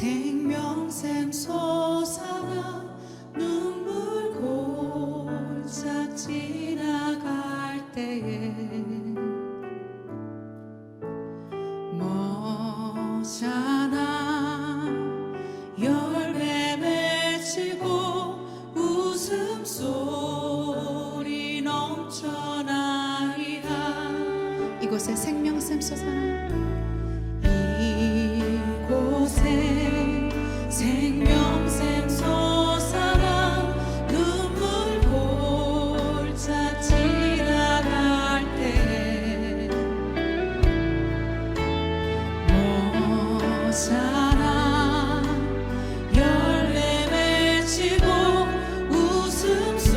생명샘 솟아나 눈물 골짝 지나갈 때에 머잖아 열매 맺히고 웃음소리 넘쳐나리라. 이곳에 생명샘 솟아나 이곳에 생명샘 솟아나 눈물 골짝 지나갈 때 머잖아 열매 맺히고 웃음소리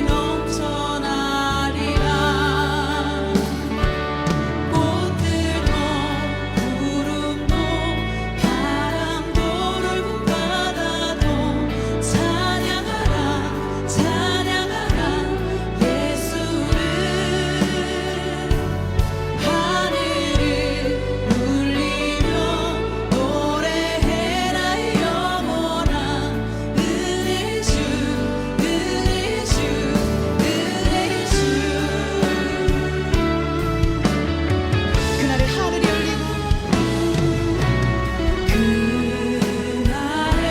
넘쳐나리라. 꽃들도 구름도 바람도 넓은 바다도 찬양하라 찬양하라 예수를. 하늘을 울리며 노래해라 영원한 은혜 주 은혜 주 은혜 주. 그날에 하늘이 열리고 그날에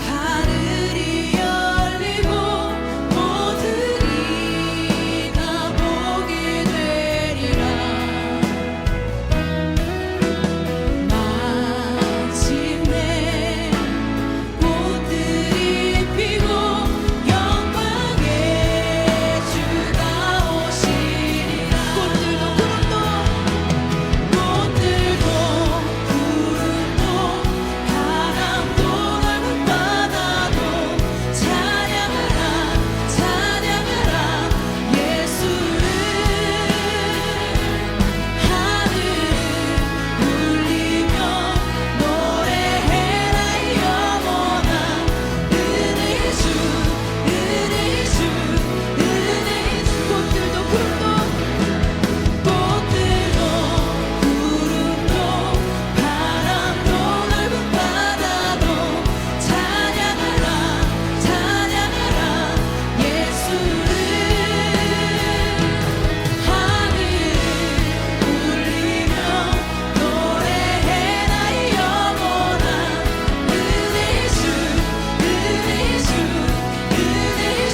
하늘이 열리고 모든 이가 보게 되리라. 마침내 꽃들이 피고 영광의 주가 오시리라. 꽃들도 구름도 바람도 넓은 바다도 찬양하라 찬양하라 예수를. 하늘을 울리며 노래해라 영원한 은혜 주 은혜 주 은혜 주. 꽃들도 구름도 바람도 넓은 바다도 찬양하라 찬양하라 예수를. 하늘을 울리며 노래해라 영원한 은혜 주 은혜 주 은혜 주.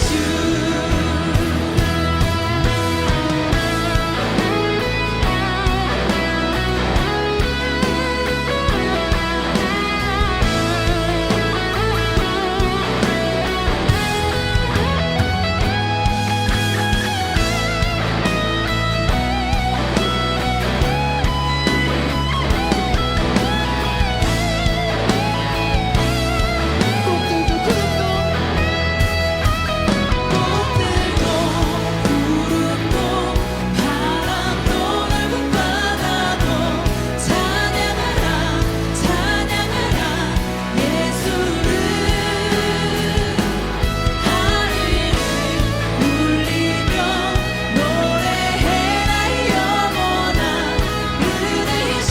바람도 넓은 바다도 찬양하라 찬양하라 예수를. 하늘을 울리며 노래해라 영원한 은혜 주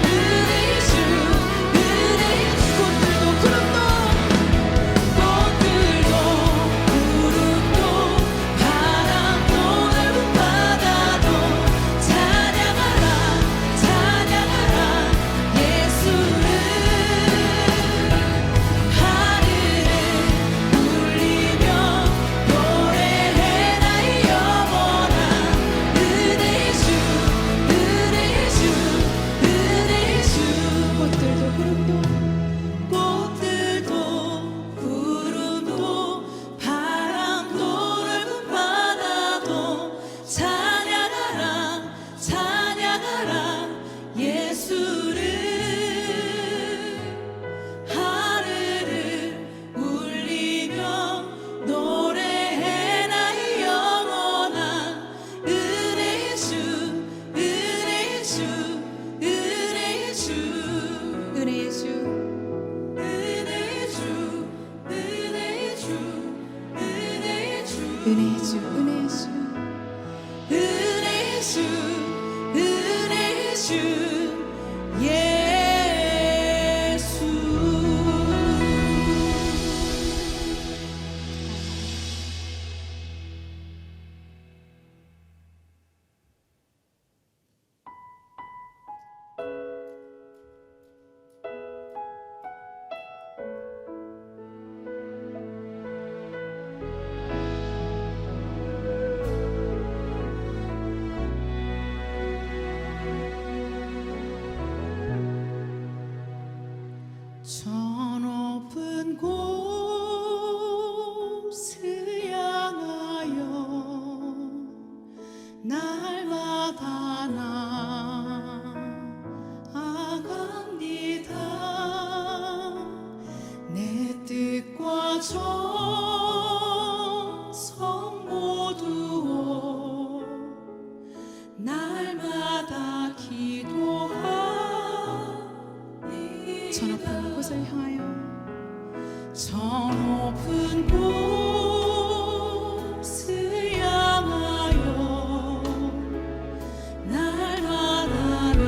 은혜 주 은혜 주. 꽃들도 구름도 바람도 넓은 바다도 찬양하라 찬양하라 예수를. 하늘을 울리며 노래해라 영원한 은혜 주 은혜 주 은혜 주. 꽃들도 구름도 바람도 넓은 바다도 찬양하라 찬양하라 예수를. 하늘을 울리며 노래해라 영원한 은혜 주 은혜 주 은혜 주 은혜 주 은혜 주 은혜 주 은혜 주 은혜 주 은혜 주 은혜 주 은혜 주 예수. 저 높은 곳을 향하여 저 높은 곳을 향하여 날마다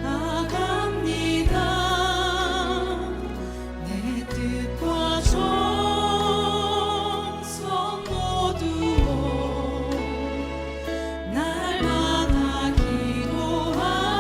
나아갑니다. 내 뜻과 정성 모두로 날마다 기도합니다.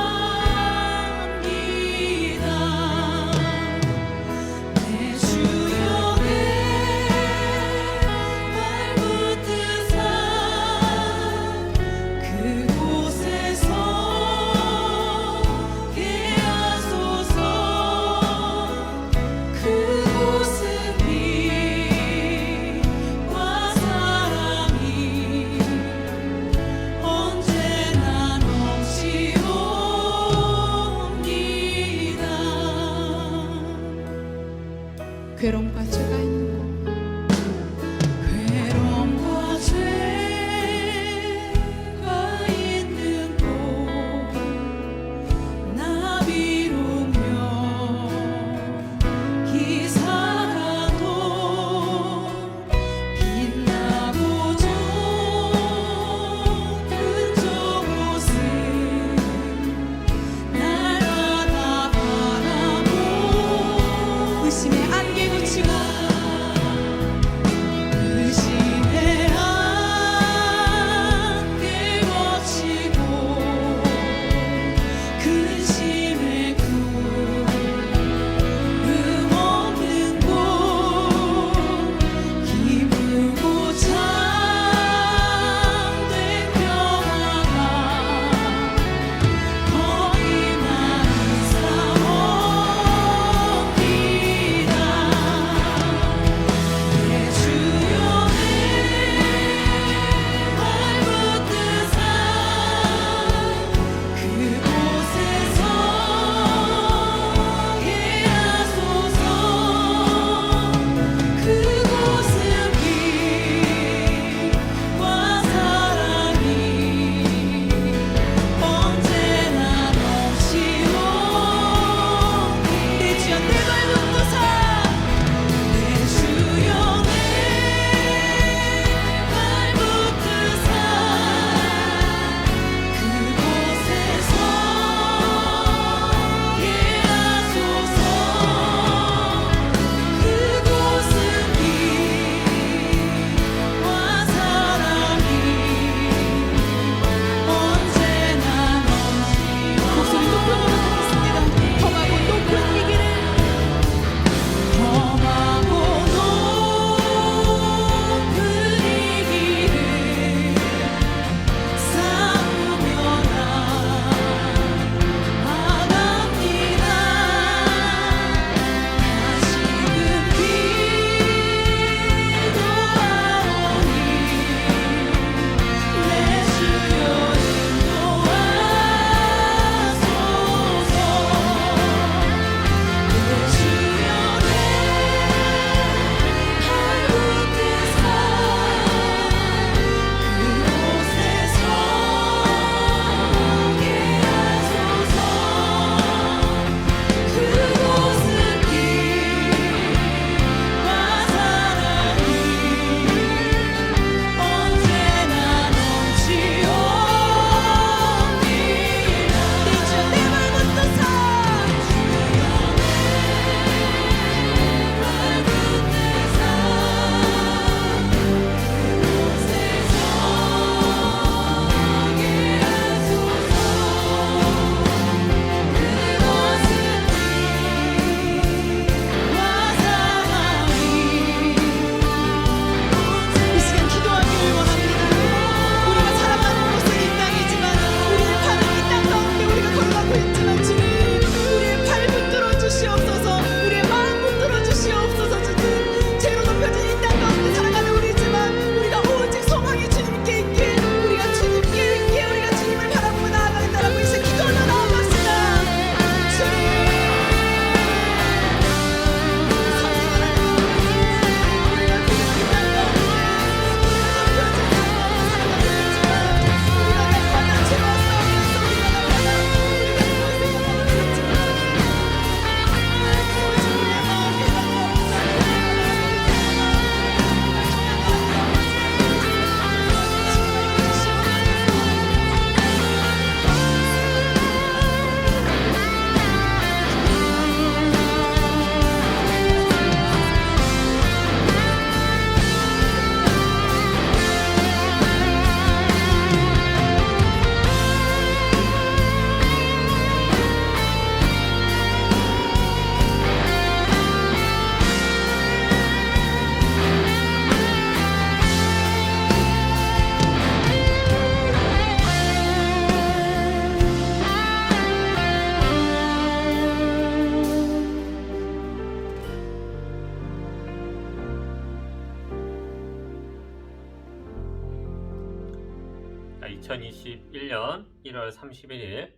2021년 1월 31일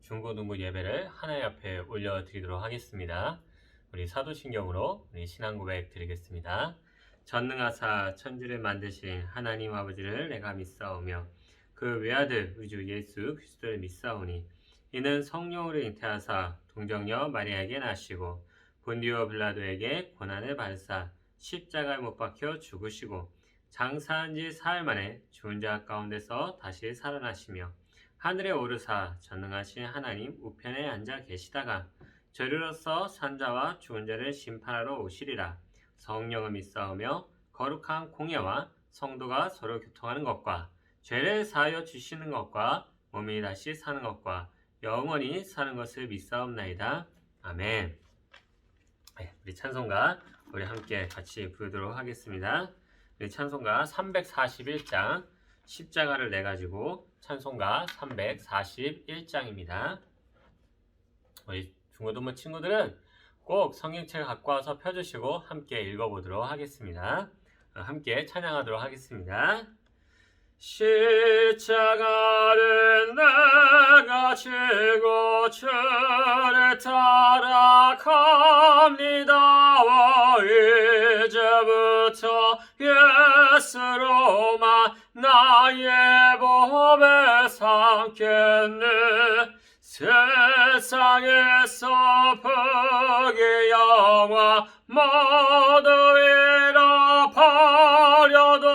중고등부 예배를 하나님 앞에 올려드리도록 하겠습니다. 우리 사도신경으로 우리 신앙고백 드리겠습니다. 전능하사 천지를 만드신 하나님 아버지를 내가 믿사오며 그 외아들 우리 주 예수 그리스도를 믿사오니 이는 성령으로 잉태하사 동정녀 마리아에게 나시고 본디오 빌라도에게 고난을 받으사 십자가에 못 박혀 죽으시고 장사한 지 사흘 만에 죽은 자 가운데서 다시 살아나시며 하늘에 오르사 전능하신 하나님 우편에 앉아 계시다가 저리로서 산자와 죽은 자를 심판하러 오시리라. 성령을 믿사오며 거룩한 공예와 성도가 서로 교통하는 것과 죄를 사하여 주시는 것과 몸이 다시 사는 것과 영원히 사는 것을 믿사옵나이다. 아멘. 우리 찬송가 우리 함께 같이 부르도록 하겠습니다. 우리 찬송가 341장 십자가를 내가지고 찬송가 341장입니다. 우리 중고등부 친구들은 꼭 성경책을 갖고 와서 펴주시고 함께 읽어보도록 하겠습니다. 함께 찬양하도록 하겠습니다. 십자가를 내가 지고 주를 따라갑니다. 이제부터 예수로만 나의 법을 삼겠네. 세상에서 복의 영화 모두 잃어버려도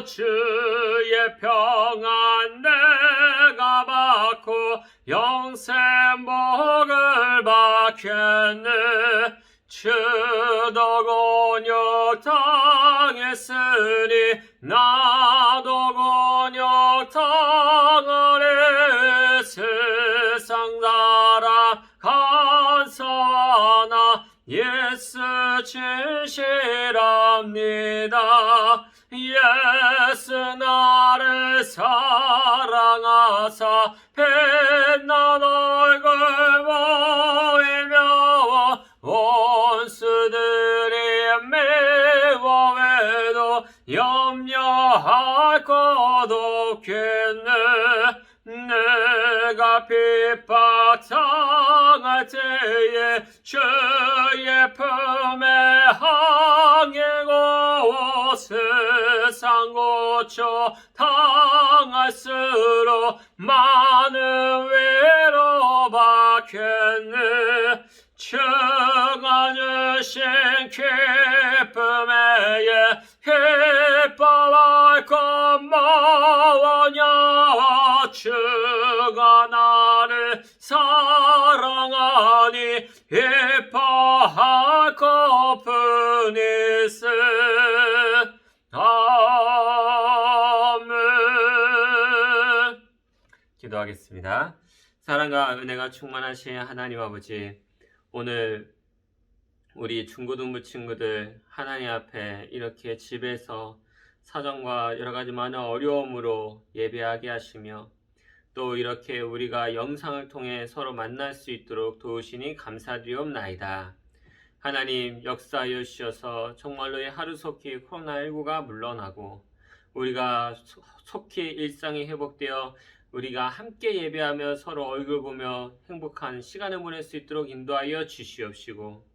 주의 평안 내가 받고 영생 복을 받겠네. 주도 곤욕 당했으니 나도 곤욕 당하리. 세상 살아간사나 예수 진실합니다. 예수 나를 사랑하사 빛난 얼굴 보이며 원수들이 미워해도 염려할 것 없겠네. 내가 핍박당할 때에 주의 품에 항이고 세상 고쳐 당할수록 많은 위로 받겠네. 주가 주신 기쁨에 기뻐할 것 뭐냐. 주가 나를 사랑하니 기뻐할 것뿐이세. 아멘. 기도하겠습니다. 사랑과 은혜가 충만하신 하나님 아버지, 오늘 우리 중고등부 친구들 하나님 앞에 이렇게 집에서 사정과 여러가지 많은 어려움으로 예배하게 하시며 또 이렇게 우리가 영상을 통해 서로 만날 수 있도록 도우시니 감사드리옵나이다. 하나님 역사하여 주셔서 정말로 하루속히 코로나19가 물러나고 우리가 속히 일상이 회복되어 우리가 함께 예배하며 서로 얼굴 보며 행복한 시간을 보낼 수 있도록 인도하여 주시옵시고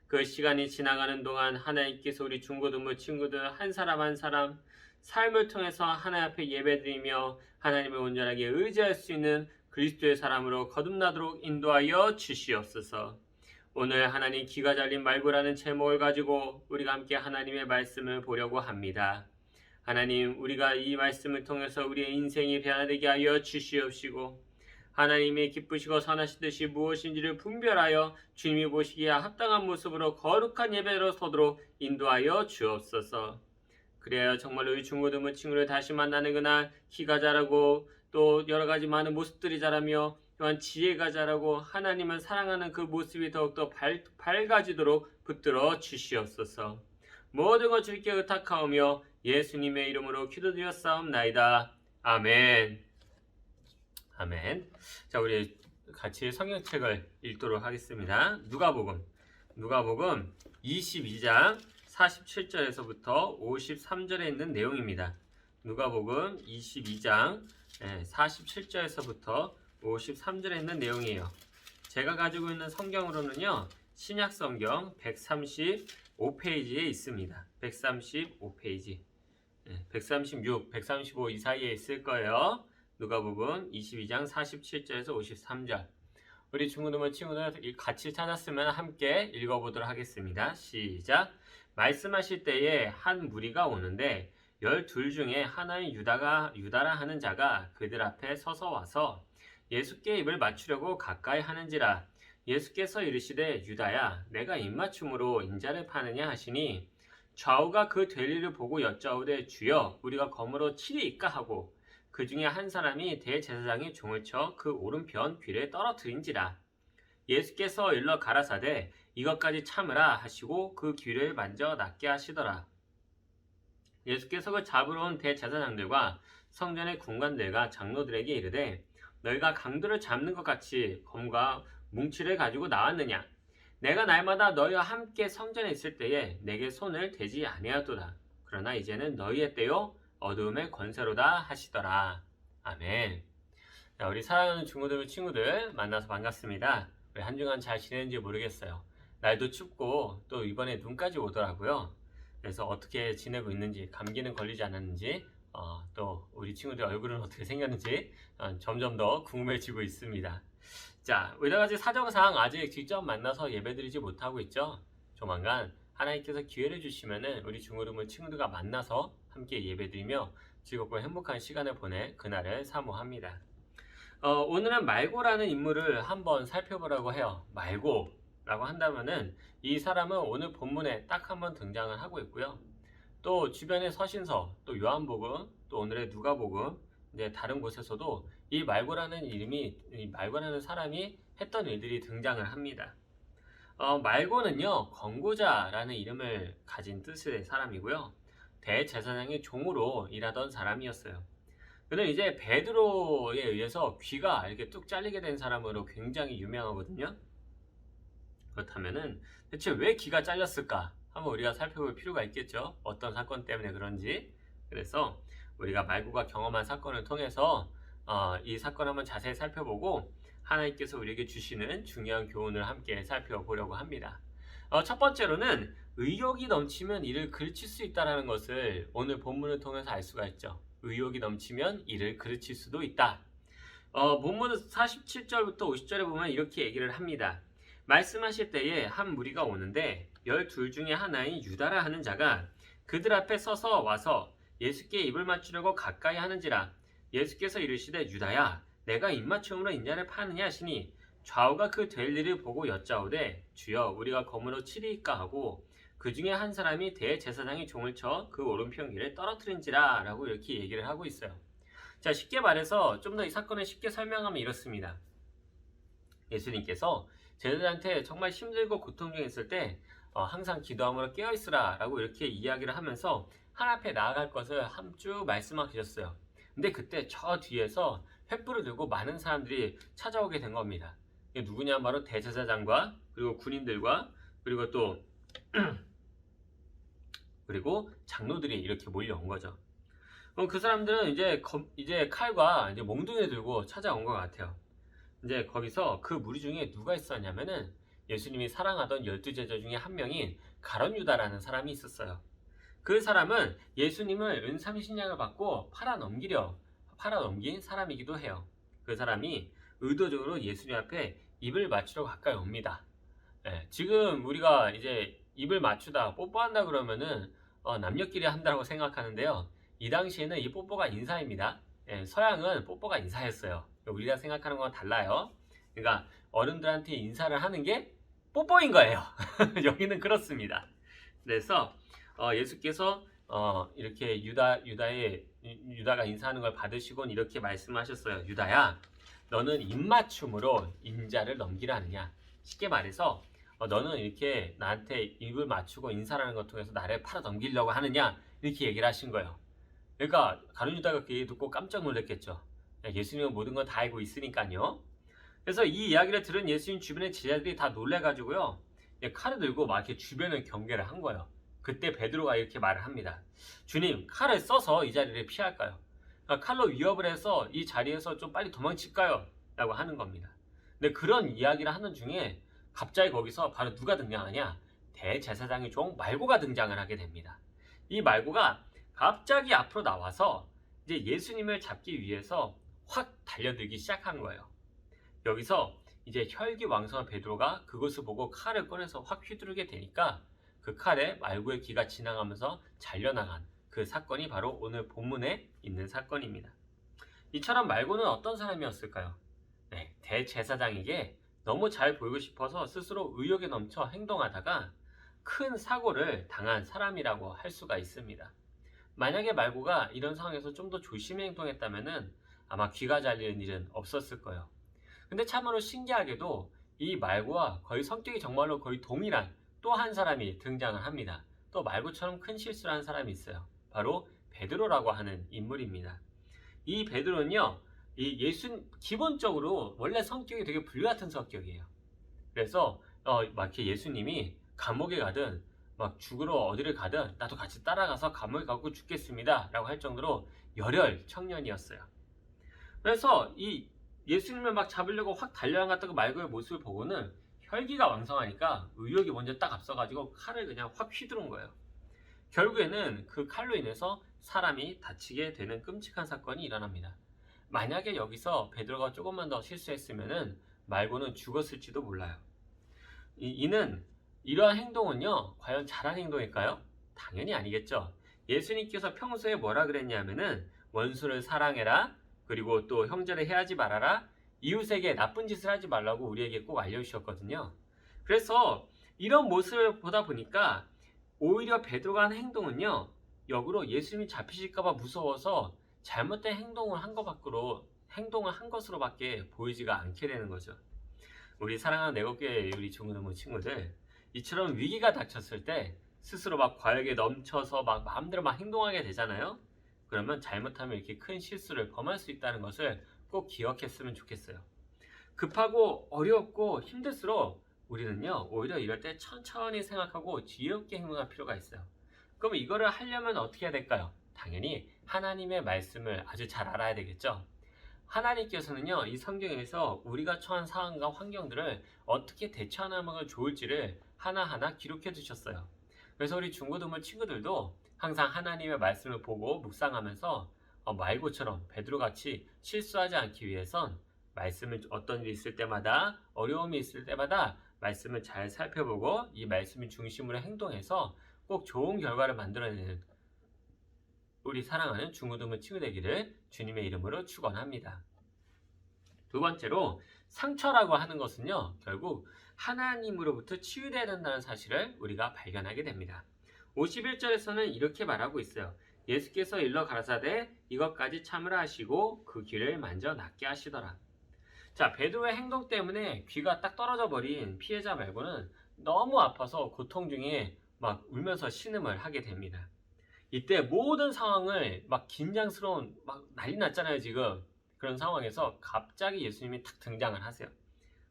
그 시간이 지나가는 동안 하나님께서 우리 중고등부 친구들 한 사람 한 사람 삶을 통해서 하나님 앞에 예배드리며 하나님을 온전하게 의지할 수 있는 그리스도의 사람으로 거듭나도록 인도하여 주시옵소서. 오늘 하나님 기가 잘린 말고라는 제목을 가지고 우리가 함께 하나님의 말씀을 보려고 합니다. 하나님, 우리가 이 말씀을 통해서 우리의 인생이 변화되게 하여 주시옵시고 하나님의 기쁘시고 선하신 뜻이 무엇인지를 분별하여 주님이 보시기에 합당한 모습으로 거룩한 예배로 서도록 인도하여 주옵소서. 그래야 정말로 우리 중고등부 친구를 다시 만나는 그날 키가 자라고 또 여러가지 많은 모습들이 자라며 또한 지혜가 자라고 하나님을 사랑하는 그 모습이 더욱더 밝아지도록 붙들어 주시옵소서. 모든 것 주께 의탁하오며 예수님의 이름으로 기도드렸사옵나이다. 아멘. 아멘. 자, 우리 같이 성경책을 읽도록 하겠습니다. 누가복음 22장 47절에서부터 53절에 있는 내용입니다. 누가복음 22장 47절에서부터 53절에 있는 내용이에요. 제가 가지고 있는 성경으로는요, 신약 성경 135페이지에 있습니다. 135페이지. 136, 135 이 사이에 있을 거예요. 누가복음 22장 47절에서 53절. 우리 친구들 같이 찾았으면 함께 읽어보도록 하겠습니다. 시작. 말씀하실 때에 한 무리가 오는데 12 중에 하나인 유다라 하는 자가 그들 앞에 서서 와서 예수께 입을 맞추려고 가까이 하는지라. 예수께서 이르시되 유다야 내가 입맞춤으로 인자를 파느냐 하시니 좌우가 그 될 일을 보고 여짜오되 주여 우리가 검으로 치리이까 하고 그 중에 한 사람이 대제사장의 종을 쳐 그 오른편 귀를 떨어뜨린지라. 예수께서 일러 가라사대 이것까지 참으라 하시고 그 귀를 만져 낫게 하시더라. 예수께서 그 잡으러 온 대제사장들과 성전의 군관들과 장로들에게 이르되 너희가 강도를 잡는 것 같이 검과 뭉치를 가지고 나왔느냐? 내가 날마다 너희와 함께 성전에 있을 때에 내게 손을 대지 아니하도다. 그러나 이제는 너희의 때요 어두움의 권세로다 하시더라. 아멘. 자, 우리 사랑하는 친구들 만나서 반갑습니다. 우리 한 주간 잘 지내는지 모르겠어요. 날도 춥고 또 이번에 눈까지 오더라고요. 그래서 어떻게 지내고 있는지, 감기는 걸리지 않았는지, 또 우리 친구들 얼굴은 어떻게 생겼는지 점점 더 궁금해지고 있습니다. 자, 여러 가지 사정상 아직 직접 만나서 예배드리지 못하고 있죠. 조만간 하나님께서 기회를 주시면은 우리 친구들과 만나서 함께 예배드리며 즐겁고 행복한 시간을 보낼 그날을 사모합니다. 오늘은 말고라는 인물을 한번 살펴보려고 해요. 말고라고 한다면은 이 사람은 오늘 본문에 딱 한 번 등장을 하고 있고요. 또 주변의 서신서, 또 요한복음, 또 오늘의 누가복음, 이제 다른 곳에서도 이 말고라는 사람이 했던 일들이 등장을 합니다. 말고는요, 권고자라는 이름을 가진 뜻의 사람이고요. 대제사장의 종으로 일하던 사람이었어요. 그는 이제 베드로에 의해서 귀가 이렇게 뚝 잘리게 된 사람으로 굉장히 유명하거든요. 그렇다면은 대체 왜 귀가 잘렸을까? 한번 우리가 살펴볼 필요가 있겠죠. 어떤 사건 때문에 그런지. 그래서 우리가 말고가 경험한 사건을 통해서 이 사건 한번 자세히 살펴보고 하나님께서 우리에게 주시는 중요한 교훈을 함께 살펴보려고 합니다. 첫 번째로는 의욕이 넘치면 이를 그르칠 수 있다는 것을 오늘 본문을 통해서 알 수가 있죠. 의욕이 넘치면 이를 그르칠 수도 있다. 본문 47절부터 50절에 보면 이렇게 얘기를 합니다. 말씀하실 때에 한 무리가 오는데 12 중에 하나인 유다라 하는 자가 그들 앞에 서서 와서 예수께 입을 맞추려고 가까이 하는지라. 예수께서 이르시되 유다야 내가 입맞춤으로 인자를 파느냐 하시니 좌우가 그 될 일을 보고 여짜오되 주여 우리가 검으로 치리이까 하고 그 중에 한 사람이 대제사장의 종을 쳐 그 오른편 귀를 떨어뜨린지라 라고 이렇게 얘기를 하고 있어요. 자, 쉽게 말해서 좀 더 이 사건을 쉽게 설명하면 이렇습니다. 예수님께서 제자들한테 정말 힘들고 고통 중에 있을 때 항상 기도함으로 깨어있으라 라고 이렇게 이야기를 하면서 하나님 앞에 나아갈 것을 쭉 말씀하고 계셨어요. 근데 그때 저 뒤에서 횃불을 들고 많은 사람들이 찾아오게 된 겁니다. 이게 누구냐? 바로 대제사장과 그리고 군인들과 그리고 또 그리고 장로들이 이렇게 몰려온 거죠. 그럼 그 사람들은 이제 칼과 이제 몽둥이를 들고 찾아온 것 같아요. 이제 거기서 그 무리 중에 누가 있었냐면은 예수님이 사랑하던 12제자 중에 한 명인 가룟 유다라는 사람이 있었어요. 그 사람은 예수님을 은삼신약을 받고 팔아넘긴 사람이기도 해요. 그 사람이 의도적으로 예수님 앞에 입을 맞추러 가까이 옵니다. 지금 우리가 이제 입을 맞추다 뽀뽀한다 그러면은 남녀끼리 한다고 생각하는데요. 이 당시에는 이 뽀뽀가 인사입니다. 서양은 뽀뽀가 인사였어요. 우리가 생각하는 건 달라요. 그러니까 어른들한테 인사를 하는 게 뽀뽀인 거예요. 여기는 그렇습니다. 그래서 예수께서 이렇게 유다가 인사하는 걸 받으시곤 이렇게 말씀하셨어요. 유다야, 너는 입맞춤으로 인자를 넘기라 하느냐? 쉽게 말해서 너는 이렇게 나한테 입을 맞추고 인사를 하는 것 통해서 나를 팔아 넘기려고 하느냐? 이렇게 얘기를 하신 거예요. 그러니까 가룟 유다가 그 얘기 듣고 깜짝 놀랐겠죠. 예수님은 모든 건 다 알고 있으니까요. 그래서 이 이야기를 들은 예수님 주변의 제자들이 다 놀래가지고요, 칼을 들고 막 이렇게 주변을 경계를 한 거예요. 그때 베드로가 이렇게 말을 합니다. 주님, 칼을 써서 이 자리를 피할까요? 칼로 위협을 해서 이 자리에서 좀 빨리 도망칠까요? 라고 하는 겁니다. 근데 그런 이야기를 하는 중에 갑자기 거기서 바로 누가 등장하냐? 대제사장의 종 말고가 등장을 하게 됩니다. 이 말고가 갑자기 앞으로 나와서 이제 예수님을 잡기 위해서 확 달려들기 시작한 거예요. 여기서 이제 혈기왕성한 베드로가 그것을 보고 칼을 꺼내서 확 휘두르게 되니까 그 칼에 말고의 귀가 지나가면서 잘려나간 그 사건이 바로 오늘 본문에 있는 사건입니다. 이처럼 말고는 어떤 사람이었을까요? 네, 대제사장에게 너무 잘 보이고 싶어서 스스로 의욕에 넘쳐 행동하다가 큰 사고를 당한 사람이라고 할 수가 있습니다. 만약에 말고가 이런 상황에서 좀 더 조심히 행동했다면 아마 귀가 잘리는 일은 없었을 거예요. 근데 참으로 신기하게도 이 말고와 거의 성격이 정말로 거의 동일한 또 한 사람이 등장을 합니다. 또 말고처럼 큰 실수를 한 사람이 있어요. 바로 베드로라고 하는 인물입니다. 이 베드로는요, 기본적으로 원래 성격이 되게 불같은 성격이에요. 그래서 막 이렇게 예수님이 감옥에 가든 막 죽으러 어디를 가든 나도 같이 따라가서 감옥에 가고 죽겠습니다 라고 할 정도로 열혈 청년이었어요. 그래서 이 예수님을 막 잡으려고 확 달려나갔다고 말고의 모습을 보고는 혈기가 왕성하니까 의욕이 먼저 딱 앞서가지고 칼을 그냥 확 휘두른 거예요. 결국에는 그 칼로 인해서 사람이 다치게 되는 끔찍한 사건이 일어납니다. 만약에 여기서 베드로가 조금만 더 실수했으면은 말고는 죽었을지도 몰라요. 이는 이러한 행동은요, 과연 잘한 행동일까요? 당연히 아니겠죠. 예수님께서 평소에 뭐라 그랬냐면은 원수를 사랑해라, 그리고 또 형제를 해하지 말아라, 이웃에게 나쁜 짓을 하지 말라고 우리에게 꼭 알려주셨거든요. 그래서 이런 모습을 보다 보니까 오히려 베드로가 한 행동은요, 역으로 예수님이 잡히실까봐 무서워서 잘못된 행동을 한 것으로밖에 보이지가 않게 되는 거죠. 우리 사랑하는 내곡교회 우리 중고등부 친구들, 이처럼 위기가 닥쳤을 때 스스로 막 과욕에 넘쳐서 막 마음대로 막 행동하게 되잖아요. 그러면 잘못하면 이렇게 큰 실수를 범할 수 있다는 것을 꼭 기억했으면 좋겠어요. 급하고 어렵고 힘들수록 우리는요, 오히려 이럴 때 천천히 생각하고 지혜롭게 행동할 필요가 있어요. 그럼 이거를 하려면 어떻게 해야 될까요? 당연히 하나님의 말씀을 아주 잘 알아야 되겠죠. 하나님께서는요, 이 성경에서 우리가 처한 상황과 환경들을 어떻게 대처하는 게 좋을지를 하나하나 기록해 두셨어요. 그래서 우리 중고등부 친구들도 항상 하나님의 말씀을 보고 묵상하면서 말고처럼 베드로같이 실수하지 않기 위해선 말씀을 어떤 일이 있을 때마다, 어려움이 있을 때마다 말씀을 잘 살펴보고 이 말씀을 중심으로 행동해서 꼭 좋은 결과를 만들어내는 우리 사랑하는 중고등부 친구 되기를 주님의 이름으로 축원합니다. 두 번째로, 상처라고 하는 것은요, 결국 하나님으로부터 치유되어야 된다는 사실을 우리가 발견하게 됩니다. 51절에서는 이렇게 말하고 있어요. 예수께서 일러 가라사대 이것까지 참으라 하시고 그 귀를 만져 낫게 하시더라. 자, 베드로의 행동 때문에 귀가 딱 떨어져 버린 피해자 말고는 너무 아파서 고통 중에 막 울면서 신음을 하게 됩니다. 이때 모든 상황을 막 긴장스러운, 막 난리 났잖아요 지금. 그런 상황에서 갑자기 예수님이 탁 등장을 하세요.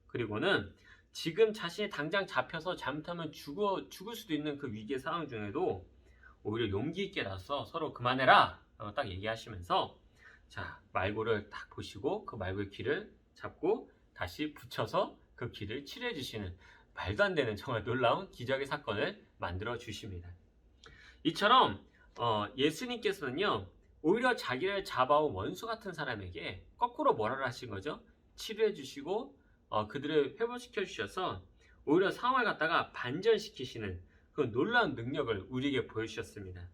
그리고는 지금 자신이 당장 잡혀서 잘못하면 죽을 수도 있는 그 위기의 상황 중에도 오히려 용기 있게 나서 서로 그만해라 라고 딱 얘기하시면서, 자, 말고를 딱 보시고 그 말고의 귀를 잡고 다시 붙여서 그 귀를 치료해 주시는, 말도 안 되는 정말 놀라운 기적의 사건을 만들어 주십니다. 이처럼 예수님께서는요, 오히려 자기를 잡아온 원수 같은 사람에게 거꾸로 뭐라를 하신 거죠? 치료해 주시고 그들을 회복시켜 주셔서 오히려 상황을 갖다가 반전시키시는 그 놀라운 능력을 우리에게 보여주셨습니다.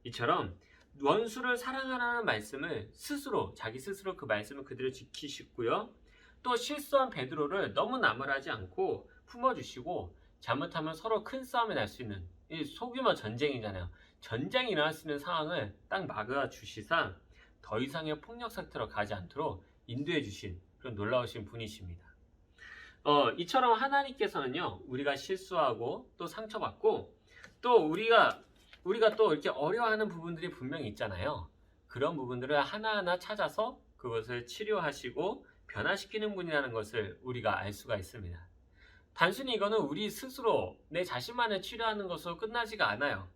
이처럼 원수를 사랑하라는 말씀을 자기 스스로 그 말씀을 그대로 지키시고요. 또 실수한 베드로를 너무 나무라지 않고 품어주시고, 잘못하면 서로 큰 싸움이 날 수 있는, 이 소규모 전쟁이잖아요. 전쟁이 일어날 수 있는 상황을 딱 막아주시사 더 이상의 폭력 상태로 가지 않도록 인도해 주신 그런 놀라우신 분이십니다. 이처럼 하나님께서는요, 우리가 실수하고 또 상처받고 또 우리가 또 이렇게 어려워하는 부분들이 분명히 있잖아요. 그런 부분들을 하나하나 찾아서 그것을 치료하시고 변화시키는 분이라는 것을 우리가 알 수가 있습니다. 단순히 이거는 우리 스스로 내 자신만을 치료하는 것으로 끝나지가 않아요.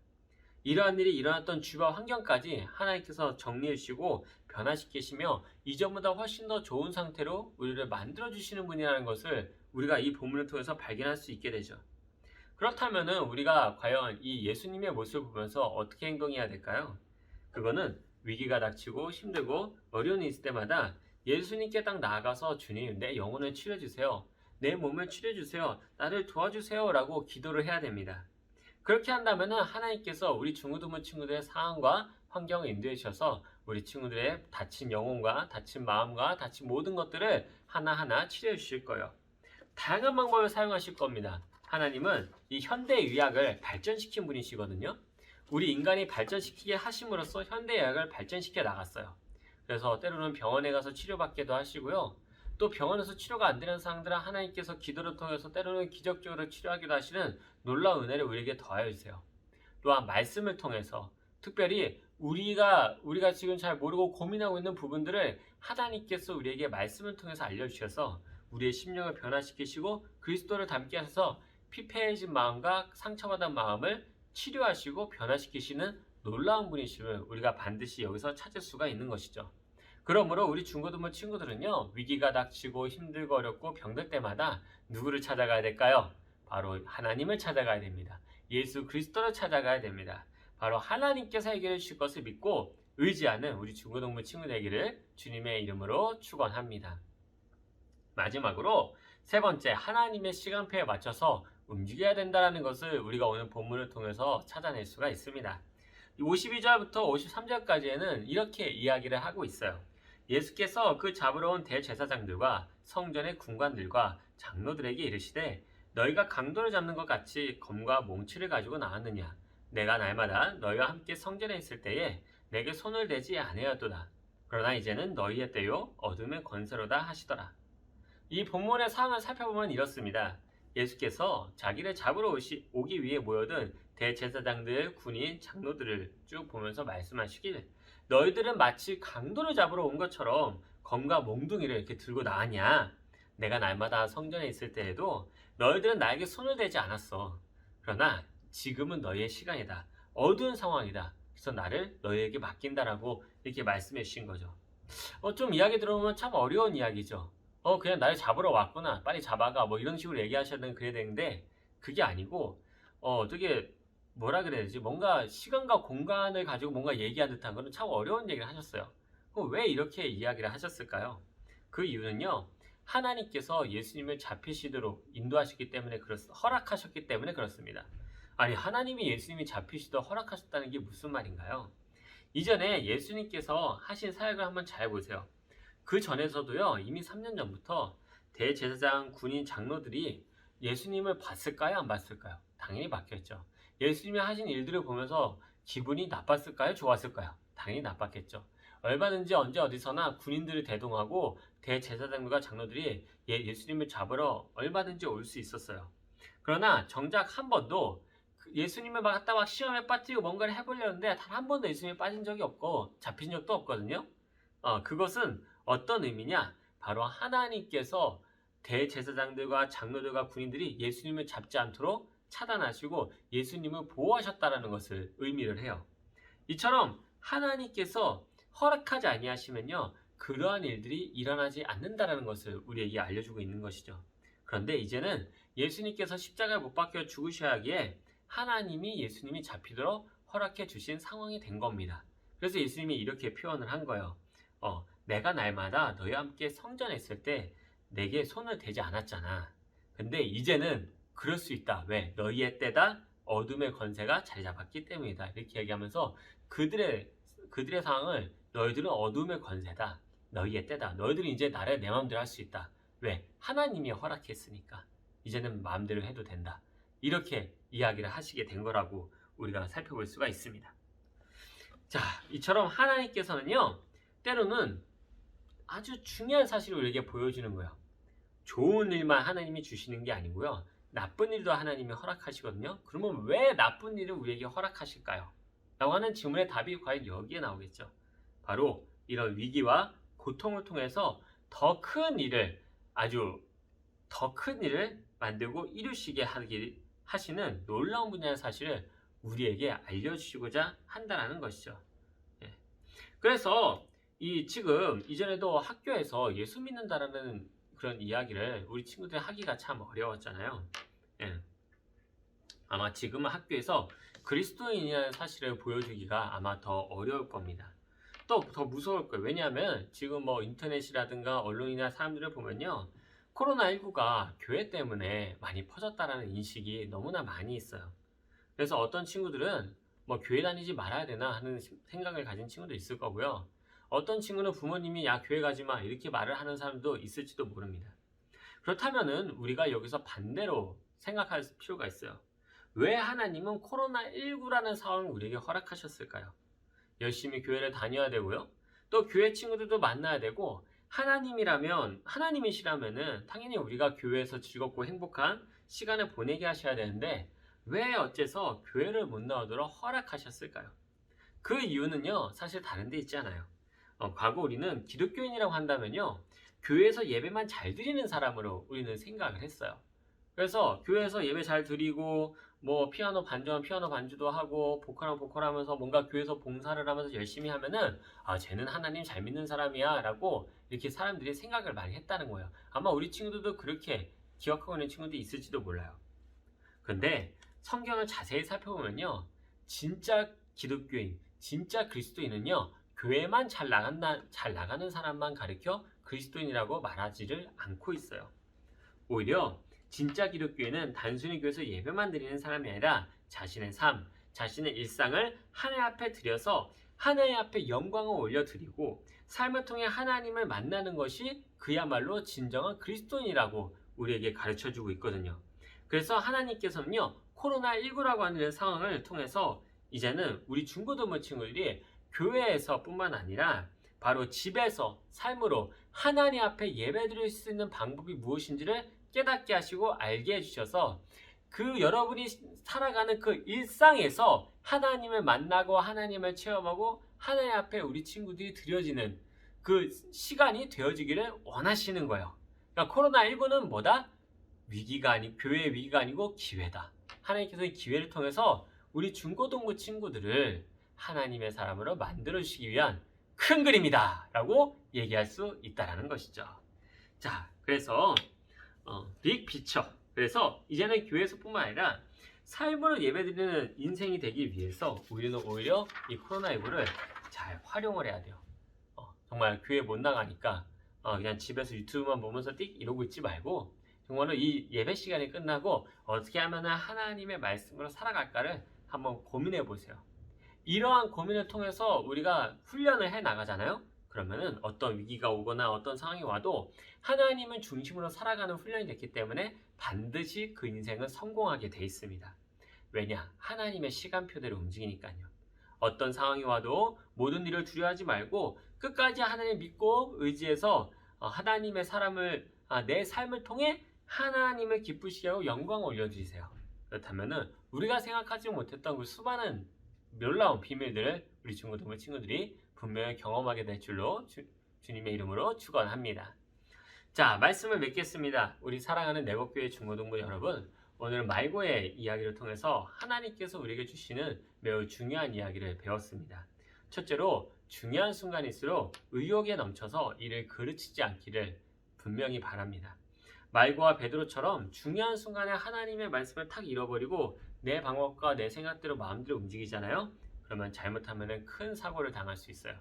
이러한 일이 일어났던 주변 환경까지 하나님께서 정리해 주시고 변화시키시며 이전보다 훨씬 더 좋은 상태로 우리를 만들어 주시는 분이라는 것을 우리가 이 본문을 통해서 발견할 수 있게 되죠. 그렇다면은 우리가 과연 이 예수님의 모습을 보면서 어떻게 행동해야 될까요? 그거는 위기가 닥치고 힘들고 어려운 일이 있을 때마다 예수님께 딱 나아가서 주님, 내 영혼을 치료해 주세요. 내 몸을 치료해 주세요. 나를 도와주세요. 라고 기도를 해야 됩니다. 그렇게 한다면 하나님께서 우리 중고등부 친구들의 상황과 환경을 인도해 주셔서 우리 친구들의 다친 영혼과 다친 마음과 다친 모든 것들을 하나하나 치료해 주실 거예요. 다양한 방법을 사용하실 겁니다. 하나님은 이 현대의학을 발전시킨 분이시거든요. 우리 인간이 발전시키게 하심으로써 현대의학을 발전시켜 나갔어요. 그래서 때로는 병원에 가서 치료받기도 하시고요. 또 병원에서 치료가 안 되는 상황들은 하나님께서 기도를 통해서 때로는 기적적으로 치료하기도 하시는 놀라운 은혜를 우리에게 더하여 주세요. 또한 말씀을 통해서 특별히 우리가 지금 잘 모르고 고민하고 있는 부분들을 하나님께서 우리에게 말씀을 통해서 알려주셔서 우리의 심령을 변화시키시고 그리스도를 닮게 하셔서 피폐해진 마음과 상처받은 마음을 치료하시고 변화시키시는 놀라운 분이심을 우리가 반드시 여기서 찾을 수가 있는 것이죠. 그러므로 우리 중고등부 친구들은요, 위기가 닥치고 힘들고 어렵고 병들 때마다 누구를 찾아가야 될까요? 바로 하나님을 찾아가야 됩니다. 예수 그리스도를 찾아가야 됩니다. 바로 하나님께서 해결해 주실 것을 믿고 의지하는 우리 중고등부 친구들 되기를 주님의 이름으로 축원합니다. 마지막으로 세 번째, 하나님의 시간표에 맞춰서 움직여야 된다는 것을 우리가 오늘 본문을 통해서 찾아낼 수가 있습니다. 52절부터 53절까지에는 이렇게 이야기를 하고 있어요. 예수께서 그 잡으러 온 대제사장들과 성전의 군관들과 장로들에게 이르시되 너희가 강도를 잡는 것 같이 검과 몽치를 가지고 나왔느냐? 내가 날마다 너희와 함께 성전에 있을 때에 내게 손을 대지 아니하였도다. 그러나 이제는 너희의 때요 어둠의 권세로다 하시더라. 이 본문의 상황을 살펴보면 이렇습니다. 예수께서 자기를 잡으러 오기 위해 모여든 대제사장들, 군인, 장로들을 쭉 보면서 말씀하시길 너희들은 마치 강도를 잡으러 온 것처럼 검과 몽둥이를 이렇게 들고 나왔냐? 내가 날마다 성전에 있을 때에도 너희들은 나에게 손을 대지 않았어. 그러나 지금은 너희의 시간이다. 어두운 상황이다. 그래서 나를 너희에게 맡긴다라고 이렇게 말씀해 주신 거죠. 좀 이야기 들어보면 참 어려운 이야기죠. 그냥 나를 잡으러 왔구나. 빨리 잡아가. 뭐 이런 식으로 얘기하셔야 그래야 되는데 그게 아니고 되게 뭐라 그래야 되지? 뭔가 시간과 공간을 가지고 뭔가 얘기한 듯한 그런 참 어려운 얘기를 하셨어요. 그럼 왜 이렇게 이야기를 하셨을까요? 그 이유는요. 하나님께서 예수님을 잡히시도록 인도하셨기 때문에 허락하셨기 때문에 그렇습니다. 아니 하나님이 예수님이 잡히시도록 허락하셨다는 게 무슨 말인가요? 이전에 예수님께서 하신 사역을 한번 잘 보세요. 그 전에서도요. 이미 3년 전부터 대제사장, 군인, 장로들이 예수님을 봤을까요? 안 봤을까요? 당연히 봤겠죠. 예수님이 하신 일들을 보면서 기분이 나빴을까요? 좋았을까요? 당연히 나빴겠죠. 얼마든지 언제 어디서나 군인들을 대동하고 대제사장들과 장로들이 예수님을 잡으러 얼마든지 올 수 있었어요. 그러나 정작 한 번도 예수님을 막 시험에 빠뜨리고 뭔가를 해보려는데 단 한 번도 예수님에 빠진 적이 없고 잡힌 적도 없거든요. 그것은 어떤 의미냐? 바로 하나님께서 대제사장들과 장로들과 군인들이 예수님을 잡지 않도록 차단하시고 예수님을 보호하셨다는 것을 의미를 해요. 이처럼 하나님께서 허락하지 아니하시면요. 그러한 일들이 일어나지 않는다는 것을 우리에게 알려주고 있는 것이죠. 그런데 이제는 예수님께서 십자가에 못 박혀 죽으셔야 하기에 하나님이 예수님이 잡히도록 허락해 주신 상황이 된 겁니다. 그래서 예수님이 이렇게 표현을 한 거예요. 내가 날마다 너희와 함께 성전에 있을 때 내게 손을 대지 않았잖아. 근데 이제는 그럴 수 있다. 왜? 너희의 때다 어둠의 권세가 자리 잡았기 때문이다. 이렇게 얘기하면서 그들의 상황을 너희들은 어둠의 권세다. 너희의 때다. 너희들은 이제 나를 내 마음대로 할 수 있다. 왜? 하나님이 허락했으니까. 이제는 마음대로 해도 된다. 이렇게 이야기를 하시게 된 거라고 우리가 살펴볼 수가 있습니다. 자, 이처럼 하나님께서는요. 때로는 아주 중요한 사실을 우리에게 보여주는 거예요. 좋은 일만 하나님이 주시는 게 아니고요. 나쁜 일도 하나님이 허락하시거든요. 그러면 왜 나쁜 일을 우리에게 허락하실까요? 라고 하는 질문의 답이 과연 여기에 나오겠죠. 바로 이런 위기와 고통을 통해서 더 큰 일을 만들고 이루시게 하시는 놀라운 분야의 사실을 우리에게 알려주시고자 한다는 것이죠. 예. 그래서 지금 이전에도 학교에서 예수 믿는다라는 그런 이야기를 우리 친구들이 하기가 참 어려웠잖아요. 예. 아마 지금은 학교에서 그리스도인이라는 사실을 보여주기가 아마 더 어려울 겁니다. 또 더 무서울 거예요. 왜냐하면 지금 뭐 인터넷이라든가 언론이나 사람들을 보면요, 코로나19가 교회 때문에 많이 퍼졌다라는 인식이 너무나 많이 있어요. 그래서 어떤 친구들은 뭐 교회 다니지 말아야 되나 하는 생각을 가진 친구도 있을 거고요. 어떤 친구는 부모님이 야 교회 가지 마 이렇게 말을 하는 사람도 있을지도 모릅니다. 그렇다면은 우리가 여기서 반대로 생각할 필요가 있어요. 왜 하나님은 코로나19라는 상황을 우리에게 허락하셨을까요? 열심히 교회를 다녀야 되고요. 또 교회 친구들도 만나야 되고, 하나님이시라면은 당연히 우리가 교회에서 즐겁고 행복한 시간을 보내게 하셔야 되는데 왜 어째서 교회를 못 나오도록 허락하셨을까요? 그 이유는요, 사실 다른 데 있지 않아요. 과거 우리는 기독교인이라고 한다면요, 교회에서 예배만 잘 드리는 사람으로 우리는 생각을 했어요. 그래서 교회에서 예배 잘 드리고 뭐 피아노 반주하면 피아노 반주도 하고 보컬하면 보컬하면서 뭔가 교회에서 봉사를 하면서 열심히 하면은 쟤는 하나님 잘 믿는 사람이야 라고 이렇게 사람들이 생각을 많이 했다는 거예요. 아마 우리 친구들도 그렇게 기억하고 있는 친구들이 있을지도 몰라요. 근데 성경을 자세히 살펴보면요, 진짜 기독교인, 진짜 그리스도인은요, 교회만 잘 나가는 사람만 가리켜 그리스도인이라고 말하지를 않고 있어요. 오히려 진짜 기독교인은 단순히 교회에서 예배만 드리는 사람이 아니라 자신의 삶, 자신의 일상을 하나님 앞에 드려서 하나님 앞에 영광을 올려드리고 삶을 통해 하나님을 만나는 것이 그야말로 진정한 그리스도인이라고 우리에게 가르쳐주고 있거든요. 그래서 하나님께서는요, 코로나19라고 하는 상황을 통해서 이제는 우리 중고등부 친구들이 교회에서 뿐만 아니라 바로 집에서 삶으로 하나님 앞에 예배드릴 수 있는 방법이 무엇인지를 깨닫게 하시고 알게 해주셔서 그 여러분이 살아가는 그 일상에서 하나님을 만나고 하나님을 체험하고 하나님 앞에 우리 친구들이 드려지는 그 시간이 되어지기를 원하시는 거예요. 그러니까 코로나19는 뭐다? 교회의 위기가 아니고 기회다. 하나님께서 이 기회를 통해서 우리 중고등부 친구들을 하나님의 사람으로 만들어주시기 위한 큰 그림이다 라고 얘기할 수 있다는 것이죠. 자, 그래서 빅 피처. 그래서 이제는 교회에서뿐만 아니라 삶으로 예배드리는 인생이 되기 위해서 우리는 오히려 이 코로나19를 잘 활용을 해야 돼요. 정말 교회 못 나가니까 그냥 집에서 유튜브만 보면서 띡 이러고 있지 말고 정말로 이 예배 시간이 끝나고 어떻게 하면 하나님의 말씀으로 살아갈까를 한번 고민해 보세요. 이러한 고민을 통해서 우리가 훈련을 해 나가잖아요. 그러면은 어떤 위기가 오거나 어떤 상황이 와도 하나님을 중심으로 살아가는 훈련이 됐기 때문에 반드시 그 인생은 성공하게 돼 있습니다. 왜냐? 하나님의 시간표대로 움직이니까요. 어떤 상황이 와도 모든 일을 두려워하지 말고 끝까지 하나님 믿고 의지해서 하나님의 내 삶을 통해 하나님을 기쁘시게 하고 영광을 올려주세요. 그렇다면은 우리가 생각하지 못했던 그 수많은 놀라운 비밀들을 우리 중고등부 친구들이 분명히 경험하게 될 줄로 주님의 이름으로 축원합니다. 자, 말씀을 맺겠습니다. 우리 사랑하는 내곡교회 중고등부 여러분, 오늘 말고의 이야기를 통해서 하나님께서 우리에게 주시는 매우 중요한 이야기를 배웠습니다. 첫째로 중요한 순간일수록 의욕에 넘쳐서 이를 그르치지 않기를 분명히 바랍니다. 말고와 베드로처럼 중요한 순간에 하나님의 말씀을 탁 잃어버리고 내 방법과 내 생각대로 마음대로 움직이잖아요. 그러면 잘못하면 큰 사고를 당할 수 있어요.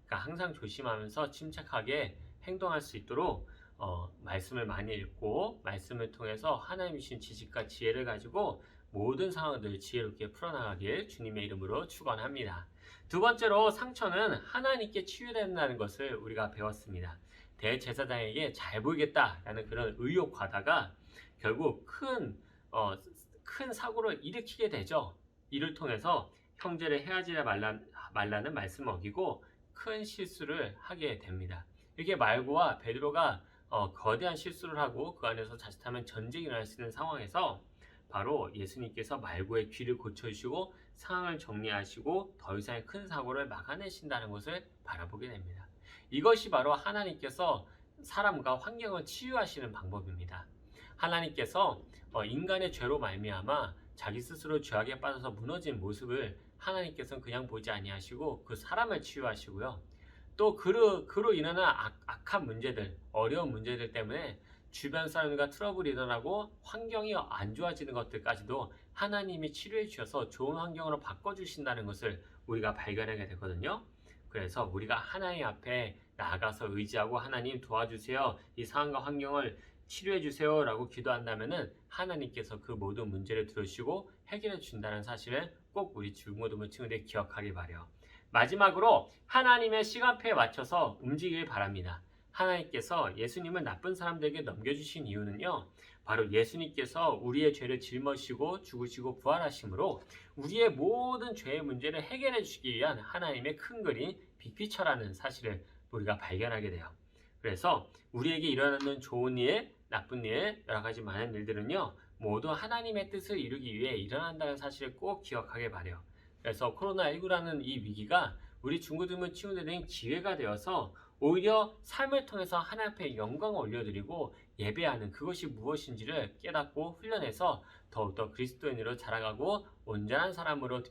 그러니까 항상 조심하면서 침착하게 행동할 수 있도록 말씀을 많이 읽고 말씀을 통해서 하나님이 주신 지식과 지혜를 가지고 모든 상황들을 지혜롭게 풀어나가길 주님의 이름으로 축원합니다. 두 번째로 상처는 하나님께 치유된다는 것을 우리가 배웠습니다. 대제사장에게 잘 보이겠다라는 그런 의욕 과다가 결국 큰 사고를 일으키게 되죠. 이를 통해서 형제를 헤어지라 말라는 말씀을 어기고 큰 실수를 하게 됩니다. 이렇게 말고와 베드로가 거대한 실수를 하고 그 안에서 자칫하면 전쟁이 일어날 수 있는 상황에서 바로 예수님께서 말고의 귀를 고쳐주시고 상황을 정리하시고 더 이상의 큰 사고를 막아내신다는 것을 바라보게 됩니다. 이것이 바로 하나님께서 사람과 환경을 치유하시는 방법입니다. 하나님께서 인간의 죄로 말미암아 자기 스스로 죄악에 빠져서 무너진 모습을 하나님께서는 그냥 보지 아니하시고 그 사람을 치유하시고요. 또 그로 인하는 악한 문제들, 어려운 문제들 때문에 주변 사람들과 트러블이 일어나고 환경이 안 좋아지는 것들까지도 하나님이 치료해 주셔서 좋은 환경으로 바꿔주신다는 것을 우리가 발견하게 되거든요. 그래서 우리가 하나님 앞에 나아가서 의지하고 하나님 도와주세요. 이 상황과 환경을 치료해 주세요 라고 기도한다면은 하나님께서 그 모든 문제를 들으시고 해결해 준다는 사실을 꼭 우리 중고등부 친구들이 기억하기 바라요. 마지막으로 하나님의 시간표에 맞춰서 움직이길 바랍니다. 하나님께서 예수님을 나쁜 사람들에게 넘겨주신 이유는요, 바로 예수님께서 우리의 죄를 짊어지시고 죽으시고 부활하심으로 우리의 모든 죄의 문제를 해결해 주시기 위한 하나님의 큰 그림 빅피처라는 사실을 우리가 발견하게 돼요. 그래서 우리에게 일어나는 좋은 일, 나쁜 일, 여러 가지 많은 일들은요, 모두 하나님의 뜻을 이루기 위해 일어난다는 사실을 꼭 기억하게 바래요. 그래서 코로나19라는 이 위기가 우리 중고등부 친구들에게 기회가 되어서 오히려 삶을 통해서 하나님 앞에 영광을 올려드리고 예배하는 그것이 무엇인지를 깨닫고 훈련해서 더욱더 그리스도인으로 자라가고 온전한 사람으로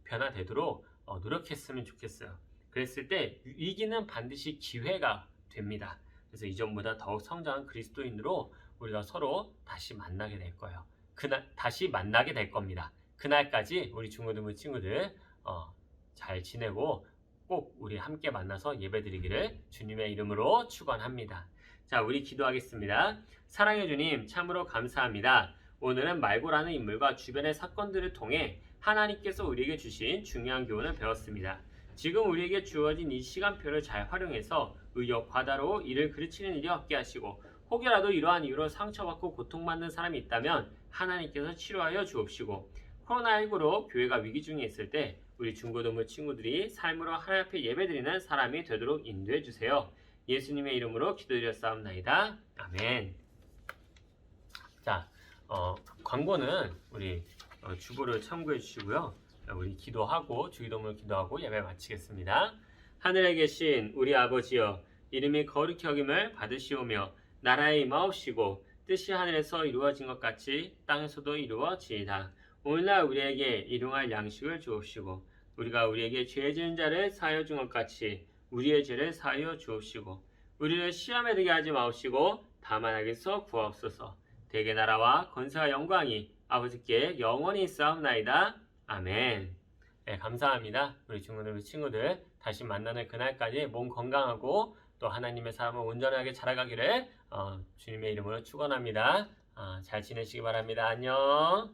변화되도록 노력했으면 좋겠어요. 그랬을 때 위기는 반드시 기회가 됩니다. 그래서 이전보다 더욱 성장한 그리스도인으로 우리가 서로 다시 만나게 될 거예요. 다시 만나게 될 겁니다. 그날까지 우리 중고등부 친구들 잘 지내고 꼭 우리 함께 만나서 예배드리기를 주님의 이름으로 축원합니다. 자, 우리 기도하겠습니다. 사랑해 주님, 참으로 감사합니다. 오늘은 말고라는 인물과 주변의 사건들을 통해 하나님께서 우리에게 주신 중요한 교훈을 배웠습니다. 지금 우리에게 주어진 이 시간표를 잘 활용해서 의욕 과다로 일을 그르치는 일이 없게 하시고 혹여라도 이러한 이유로 상처받고 고통받는 사람이 있다면 하나님께서 치료하여 주옵시고 코로나19로 교회가 위기 중에 있을 때 우리 중고등부 친구들이 삶으로 하나님 앞에 예배드리는 사람이 되도록 인도해 주세요. 예수님의 이름으로 기도드렸사옵나이다. 아멘. 자, 광고는 우리 주보를 참고해 주시고요. 우리 기도하고 주기도문을 기도하고 예배 마치겠습니다. 하늘에 계신 우리 아버지여, 이름이 거룩히 여김을 받으시오며 나라의 임하옵시고 뜻이 하늘에서 이루어진 것 같이 땅에서도 이루어지이다. 오늘날 우리에게 일용할 양식을 주옵시고 우리가 우리에게 죄 지은 자를 사하여 준 것 같이 우리의 죄를 사하여 주옵시고 우리를 시험에 들게 하지 마옵시고 다만 악에서 구하옵소서. 대개 나라와 권세와 영광이 아버지께 영원히 있사옵나이다. 아멘. 네, 감사합니다. 우리 중고등부 친구들 다시 만나는 그날까지 몸 건강하고 또 하나님의 삶을 온전하게 자라가기를 주님의 이름으로 축원합니다. 잘 지내시기 바랍니다. 안녕.